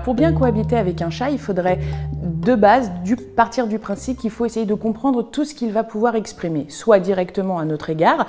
pour bien cohabiter avec un chat, il faudrait de base partir du principe qu'il faut essayer de comprendre tout ce qu'il va pouvoir exprimer, soit directement à notre égard,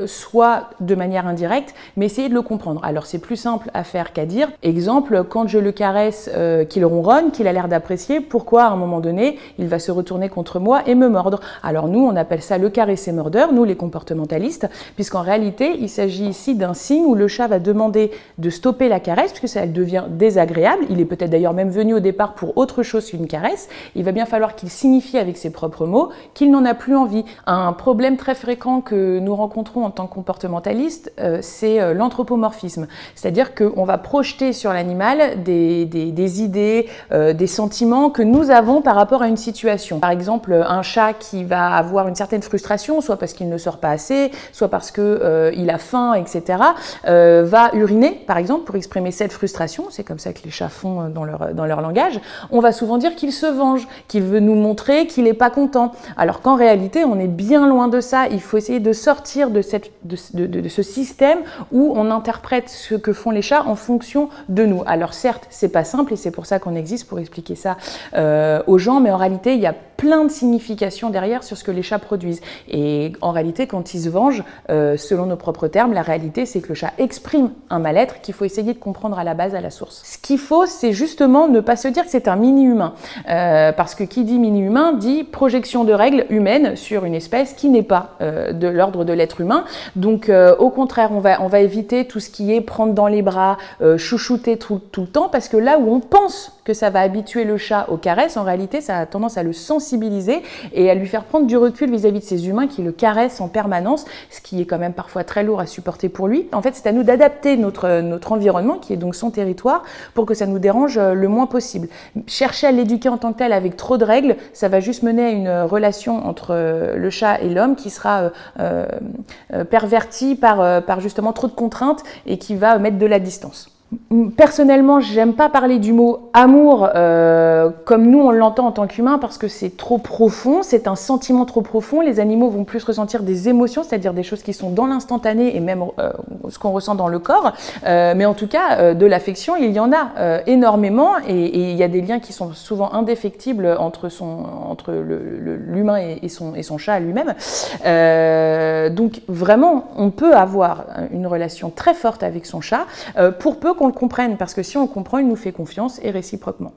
soit de manière indirecte, mais essayer de le comprendre. Alors c'est plus simple à faire qu'à dire. Exemple, quand je le caresse, qu'il ronronne, qu'il a l'air d'apprécier, pourquoi à un moment donné, il va se retourner contre moi et me mordre. Alors nous, on appelle ça le caresser mordeur, nous les comportementalistes, puisqu'en réalité, il s'agit ici d'un signe où le chat va demander de stopper la caresse, puisque ça devient désagréable. Il est peut-être d'ailleurs même venu au départ pour autre chose qu'une caresse. Il va bien falloir qu'il signifie avec ses propres mots qu'il n'en a plus envie. Un problème très fréquent que nous rencontrons en tant que comportementalistes, c'est l'anthropomorphisme. C'est-à-dire qu'on va projeter sur l'animal des idées, des sentiments que nous avons par rapport à une situation. Par exemple, un chat qui va avoir une certaine frustration, soit parce qu'il ne sort pas assez, soit parce qu'il a faim, etc., va uriner, par exemple, pour exprimer cette frustration. C'est comme ça que les chats font dans leur langage. On va souvent dire qu'il se venge, qu'il veut nous montrer qu'il n'est pas content. Alors qu'en réalité, on est bien loin de ça. Il faut essayer de sortir de ce système où on interprète ce que font les chats en fonction de nous. Alors certes, c'est pas simple et c'est pour ça qu'on existe, pour expliquer ça aux gens, mais en réalité, il y a plein de significations derrière sur ce que les chats produisent. Et en réalité, quand ils se vengent, selon nos propres termes, la réalité, c'est que le chat exprime un mal-être qu'il faut essayer de comprendre à la base, à la source. Ce qu'il faut, c'est justement ne pas se dire que c'est un mini-humain. Parce que qui dit mini-humain dit projection de règles humaines sur une espèce qui n'est pas de l'ordre de l'être humain. Donc, au contraire, on va éviter tout ce qui est prendre dans les bras, chouchouter tout le temps, parce que là où on pense que ça va habituer le chat aux caresses, en réalité, ça a tendance à le sensibiliser et à lui faire prendre du recul vis-à-vis de ces humains qui le caressent en permanence, ce qui est quand même parfois très lourd à supporter pour lui. En fait, c'est à nous d'adapter notre environnement, qui est donc son territoire, pour que ça nous dérange le moins possible. Chercher à l'éduquer en tant que tel avec trop de règles, ça va juste mener à une relation entre le chat et l'homme qui sera pervertie par justement trop de contraintes et qui va mettre de la distance. Personnellement, j'aime pas parler du mot amour comme nous on l'entend en tant qu'humain, parce que c'est trop profond, c'est un sentiment trop profond. Les animaux vont plus ressentir des émotions, c'est-à-dire des choses qui sont dans l'instantané et même ce qu'on ressent dans le corps. Mais en tout cas, de l'affection, il y en a énormément et il y a des liens qui sont souvent indéfectibles entre l'humain et son chat lui-même. Donc vraiment, on peut avoir une relation très forte avec son chat pour peu qu'on le comprenne, parce que si on le comprend, il nous fait confiance et réciproquement.